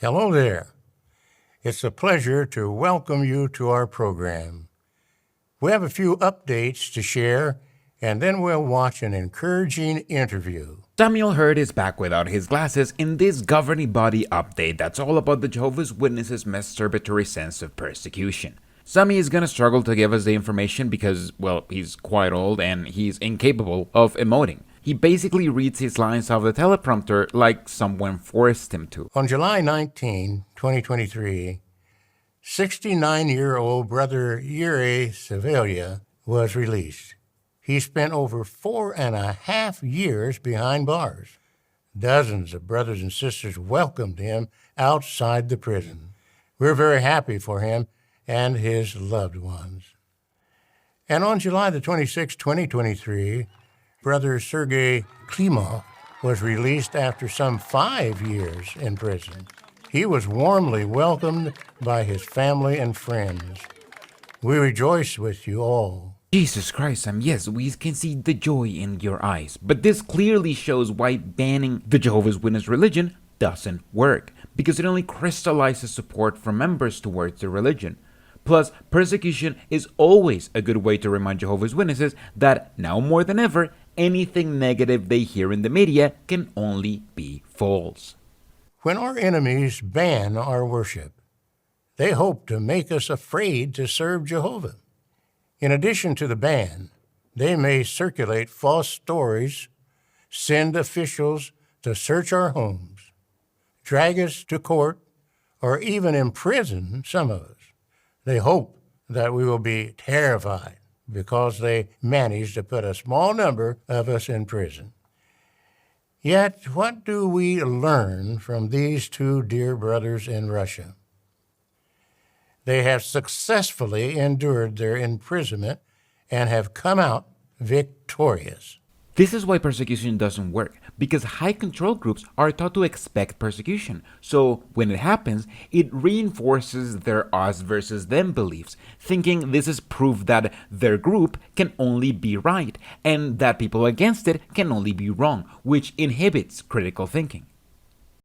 Hello there. It's a pleasure to welcome you to our program. We have a few updates to share, and then we'll watch an encouraging interview. Samuel Hurd is back without his glasses in this governing body update that's all about the Jehovah's Witnesses' masturbatory sense of persecution. Sammy is gonna struggle to give us the information because, well, he's quite old and he's incapable of emoting. He basically reads his lines off the teleprompter like someone forced him to. On July 19, 2023, 69-year-old brother Yuri Sevalia was released. He spent over 4.5 years behind bars. Dozens of brothers and sisters welcomed him outside the prison. We're very happy for him and his loved ones. And on July the 26th, 2023, Brother Sergei Klimov was released after some 5 years in prison. He was warmly welcomed by his family and friends. We rejoice with you all. Jesus Christ, Sam, yes, we can see the joy in your eyes. But this clearly shows why banning the Jehovah's Witness religion doesn't work, because it only crystallizes support from members towards the religion. Plus, persecution is always a good way to remind Jehovah's Witnesses that, now more than ever, anything negative they hear in the media can only be false. When our enemies ban our worship, they hope to make us afraid to serve Jehovah. In addition to the ban, they may circulate false stories, send officials to search our homes, drag us to court, or even imprison some of us. They hope that we will be terrified because they managed to put a small number of us in prison. Yet, what do we learn from these two dear brothers in Russia? They have successfully endured their imprisonment and have come out victorious. This is why persecution doesn't work, because high control groups are taught to expect persecution. So when it happens, it reinforces their us versus them beliefs, thinking this is proof that their group can only be right and that people against it can only be wrong, which inhibits critical thinking.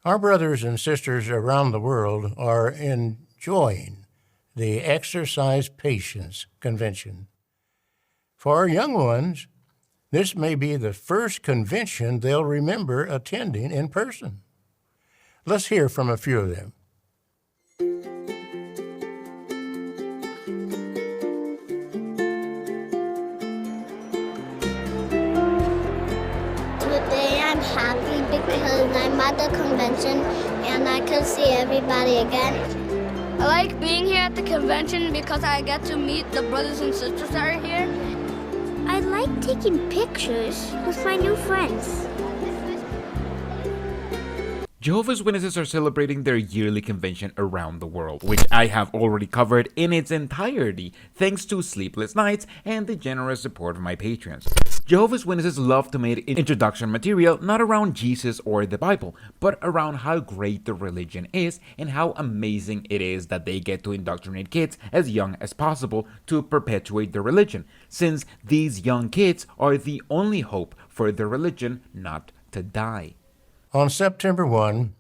Our brothers and sisters around the world are enjoying the Exercise Patience Convention. For our young ones, this may be the first convention they'll remember attending in person. Let's hear from a few of them. Today I'm happy because I'm at the convention and I can see everybody again. I like being here at the convention because I get to meet the brothers and sisters that are here. I like taking pictures with my new friends. Jehovah's Witnesses are celebrating their yearly convention around the world, which I have already covered in its entirety thanks to sleepless nights and the generous support of my patrons. Jehovah's Witnesses love to make introduction material not around Jesus or the Bible, but around how great the religion is and how amazing it is that they get to indoctrinate kids as young as possible to perpetuate the religion, since these young kids are the only hope for the religion not to die. On September 1,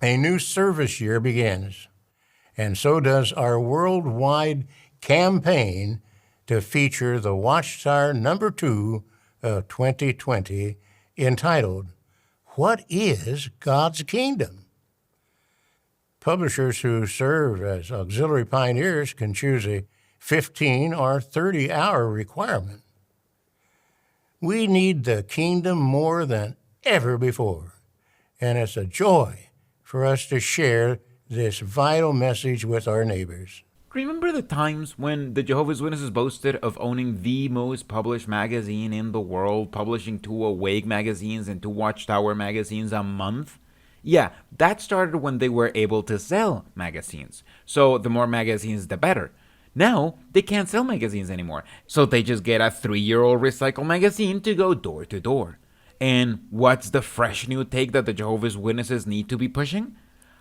a new service year begins, and so does our worldwide campaign to feature the Watchtower number 2 of 2020, entitled, What is God's Kingdom? Publishers who serve as auxiliary pioneers can choose a 15 or 30-hour requirement. We need the kingdom more than ever before, and it's a joy for us to share this vital message with our neighbors. Remember the times when the Jehovah's Witnesses boasted of owning the most published magazine in the world, publishing 2 Awake magazines and 2 Watchtower magazines a month? Yeah, that started when they were able to sell magazines. So the more magazines, the better. Now, they can't sell magazines anymore, so they just get a 3-year-old recycled magazine to go door to door. And what's the fresh new take that the Jehovah's Witnesses need to be pushing?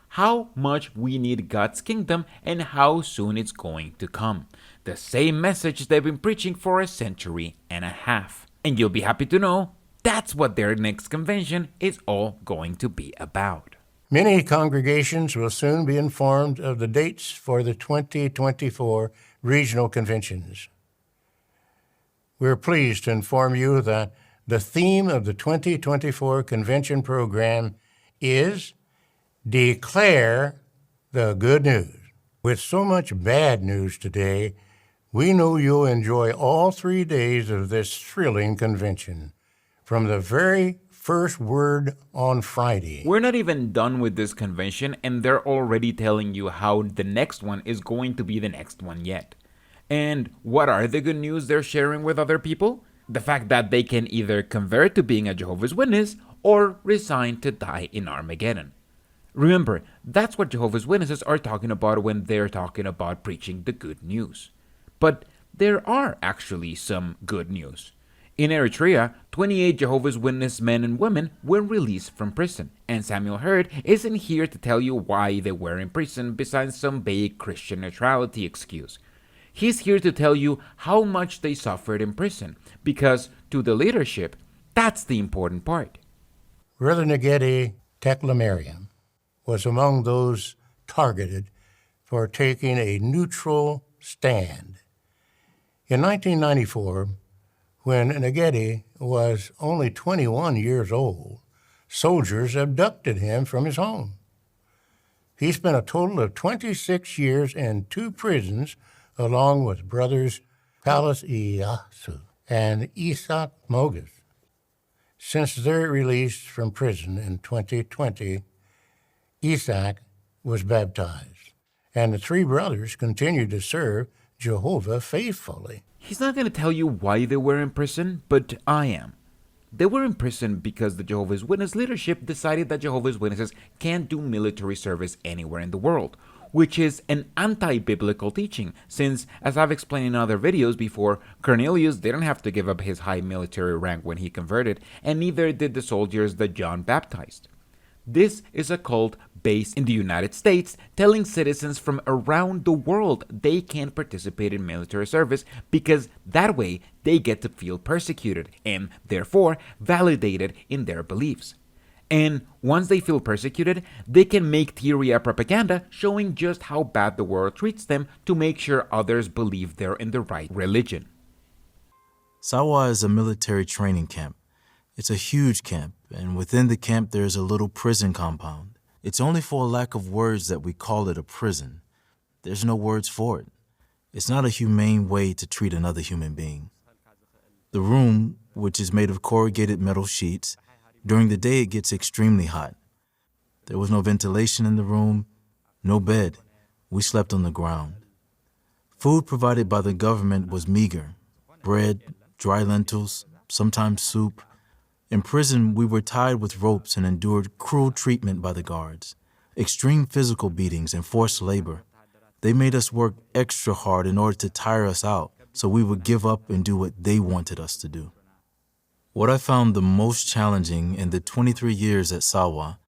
How much we need God's kingdom and how soon it's going to come. The same message they've been preaching for a century and a half. And you'll be happy to know that's what their next convention is all going to be about. Many congregations will soon be informed of the dates for the 2024 regional conventions. We're pleased to inform you that the theme of the 2024 convention program is Declare the Good News. With so much bad news today, we know you'll enjoy all 3 days of this thrilling convention, from the very first word on Friday. We're not even done with this convention, and they're already telling you how the next one is going to be the next one yet. And what are the good news they're sharing with other people? The fact that they can either convert to being a Jehovah's Witness or resign to die in Armageddon. Remember, that's what Jehovah's Witnesses are talking about when they're talking about preaching the good news. But there are actually some good news. In Eritrea, 28 Jehovah's Witness men and women were released from prison, and Samuel Hurd isn't here to tell you why they were in prison besides some vague Christian neutrality excuse. He's here to tell you how much they suffered in prison, because to the leadership, that's the important part. Brother Negedi Teklemariam was among those targeted for taking a neutral stand. In 1994, when Negedi was only 21 years old, soldiers abducted him from his home. He spent a total of 26 years in 2 prisons along with brothers Paulus Iyasu and Isaac Mogus. Since their release from prison in 2020, Isaac was baptized, and the 3 brothers continued to serve Jehovah faithfully. He's not going to tell you why they were in prison, but I am. They were in prison because the Jehovah's Witness leadership decided that Jehovah's Witnesses can't do military service anywhere in the world, which is an anti-biblical teaching, since, as I've explained in other videos before, Cornelius didn't have to give up his high military rank when he converted, and neither did the soldiers that John baptized. This is a cult based in the United States, telling citizens from around the world they can't participate in military service because that way they get to feel persecuted and, therefore, validated in their beliefs. And once they feel persecuted, they can make Eritrea propaganda showing just how bad the world treats them to make sure others believe they're in the right religion. Sawa is a military training camp. It's a huge camp, and within the camp there is a little prison compound. It's only for a lack of words that we call it a prison. There's no words for it. It's not a humane way to treat another human being. The room, which is made of corrugated metal sheets, during the day it gets extremely hot. There was no ventilation in the room, no bed. We slept on the ground. Food provided by the government was meager: bread, dry lentils, sometimes soup. In prison, we were tied with ropes and endured cruel treatment by the guards, extreme physical beatings and forced labor. They made us work extra hard in order to tire us out, so we would give up and do what they wanted us to do. What I found the most challenging in the 23 years at Sawa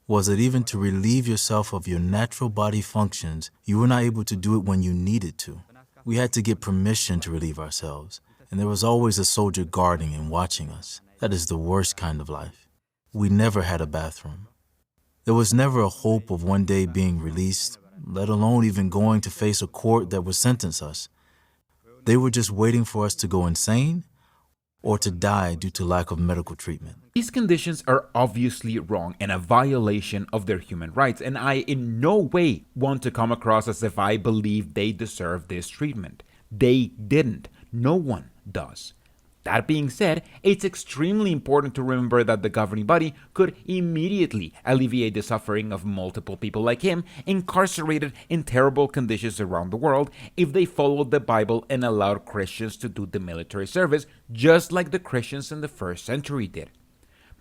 was that even to relieve yourself of your natural body functions, you were not able to do it when you needed to. We had to get permission to relieve ourselves, and there was always a soldier guarding and watching us. That is the worst kind of life. We never had a bathroom. There was never a hope of one day being released, let alone even going to face a court that would sentence us. They were just waiting for us to go insane or to die due to lack of medical treatment. These conditions are obviously wrong and a violation of their human rights, and I in no way want to come across as if I believe they deserve this treatment. They didn't. No one does. That being said, it's extremely important to remember that the governing body could immediately alleviate the suffering of multiple people like him, incarcerated in terrible conditions around the world, if they followed the Bible and allowed Christians to do the military service, just like the Christians in the first century did.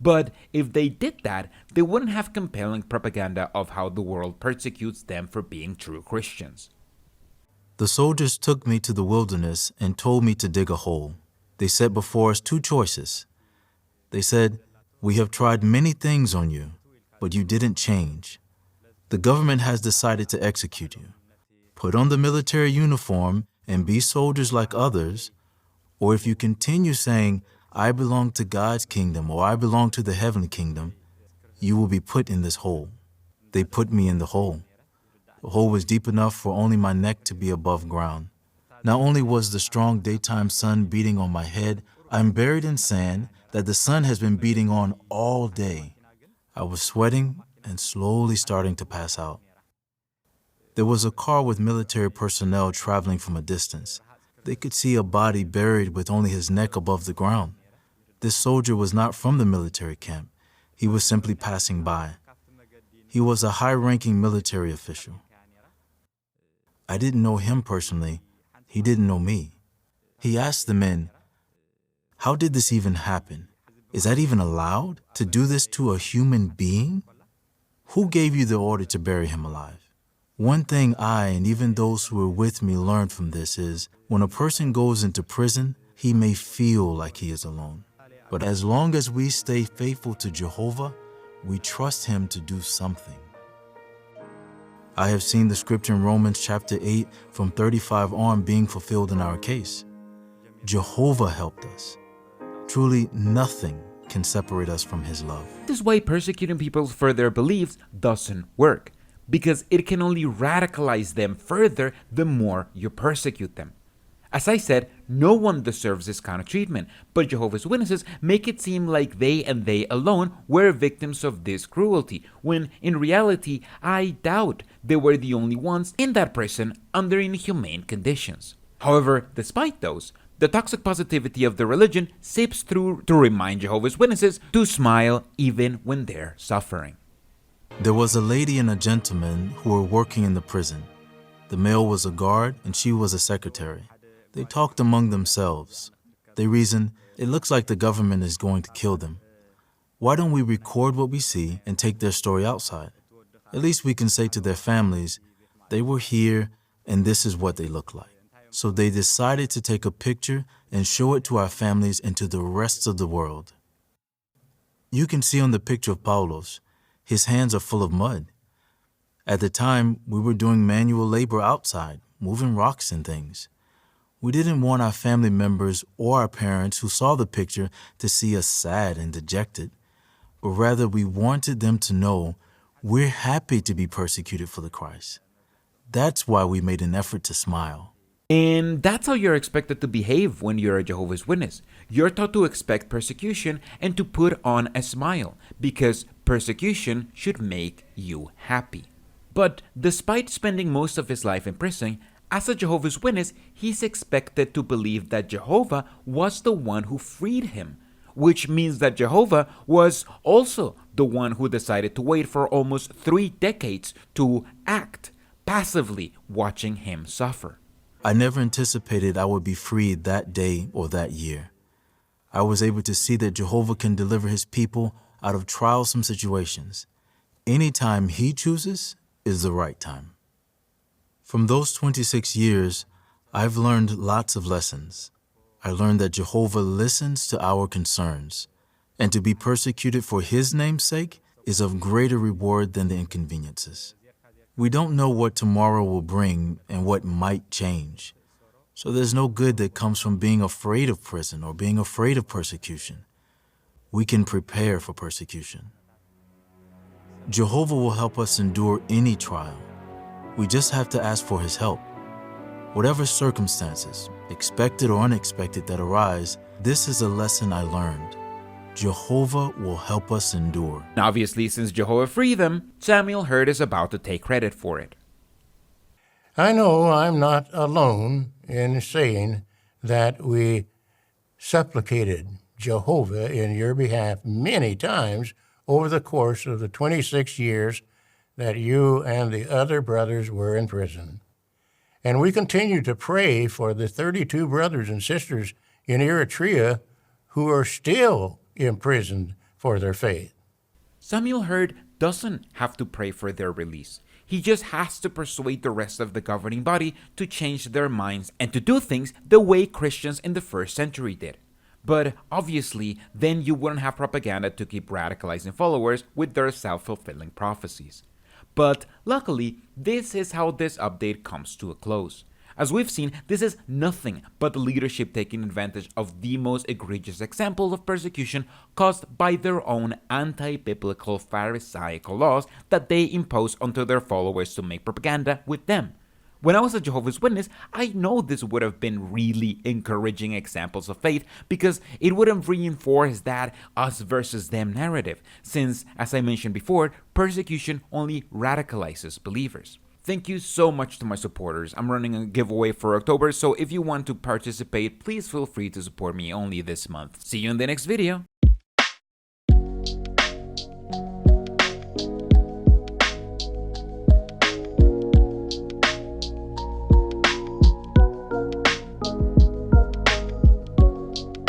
But if they did that, they wouldn't have compelling propaganda of how the world persecutes them for being true Christians. The soldiers took me to the wilderness and told me to dig a hole. They set before us 2 choices. They said, "We have tried many things on you, but you didn't change. The government has decided to execute you. Put on the military uniform and be soldiers like others, or if you continue saying, 'I belong to God's kingdom' or 'I belong to the heavenly kingdom,' you will be put in this hole." They put me in the hole. The hole was deep enough for only my neck to be above ground. Not only was the strong daytime sun beating on my head, I'm buried in sand that the sun has been beating on all day. I was sweating and slowly starting to pass out. There was a car with military personnel traveling from a distance. They could see a body buried with only his neck above the ground. This soldier was not from the military camp. He was simply passing by. He was a high-ranking military official. I didn't know him personally. He didn't know me. He asked the men, "How did this even happen? Is that even allowed, to do this to a human being? Who gave you the order to bury him alive?" One thing I and even those who were with me learned from this is, when a person goes into prison, he may feel like he is alone. But as long as we stay faithful to Jehovah, we trust him to do something. I have seen the scripture in Romans chapter 8 from 35 on being fulfilled in our case. Jehovah helped us. Truly nothing can separate us from his love. This is why persecuting people for their beliefs doesn't work, because it can only radicalize them further the more you persecute them. As I said, no one deserves this kind of treatment, but Jehovah's Witnesses make it seem like they and they alone were victims of this cruelty, when in reality, I doubt they were the only ones in that prison under inhumane conditions. However, despite those, the toxic positivity of the religion seeps through to remind Jehovah's Witnesses to smile even when they're suffering. There was a lady and a gentleman who were working in the prison. The male was a guard and she was a secretary. They talked among themselves. They reasoned, "It looks like the government is going to kill them. Why don't we record what we see and take their story outside? At least we can say to their families, they were here and this is what they look like." So they decided to take a picture and show it to our families and to the rest of the world. You can see on the picture of Paulos, his hands are full of mud. At the time, we were doing manual labor outside, moving rocks and things. We didn't want our family members or our parents who saw the picture to see us sad and dejected, but rather we wanted them to know we're happy to be persecuted for the Christ. That's why we made an effort to smile. And that's how you're expected to behave when you're a Jehovah's Witness. You're taught to expect persecution and to put on a smile, because persecution should make you happy. But despite spending most of his life in prison, as a Jehovah's Witness, he's expected to believe that Jehovah was the one who freed him, which means that Jehovah was also the one who decided to wait for almost 3 decades to act, passively watching him suffer. I never anticipated I would be freed that day or that year. I was able to see that Jehovah can deliver his people out of trialsome situations. Any time he chooses is the right time. From those 26 years, I've learned lots of lessons. I learned that Jehovah listens to our concerns, and to be persecuted for his name's sake is of greater reward than the inconveniences. We don't know what tomorrow will bring and what might change. So there's no good that comes from being afraid of prison or being afraid of persecution. We can prepare for persecution. Jehovah will help us endure any trial. We just have to ask for his help. Whatever circumstances, expected or unexpected, that arise, this is a lesson I learned. Jehovah will help us endure. Obviously, since Jehovah freed them, Samuel Hurd is about to take credit for it. I know I'm not alone in saying that we supplicated Jehovah in your behalf many times over the course of the 26 years that you and the other brothers were in prison. And we continue to pray for the 32 brothers and sisters in Eritrea who are still imprisoned for their faith. Samuel Hurd doesn't have to pray for their release. He just has to persuade the rest of the governing body to change their minds and to do things the way Christians in the first century did. But obviously, then you wouldn't have propaganda to keep radicalizing followers with their self-fulfilling prophecies. But luckily, this is how this update comes to a close. As we've seen, this is nothing but the leadership taking advantage of the most egregious example of persecution caused by their own anti-biblical Pharisaical laws that they impose onto their followers to make propaganda with them. When I was a Jehovah's Witness, I know this would have been really encouraging examples of faith because it would have reinforced that us versus them narrative, since, as I mentioned before, persecution only radicalizes believers. Thank you so much to my supporters. I'm running a giveaway for October, so if you want to participate, please feel free to support me only this month. See you in the next video.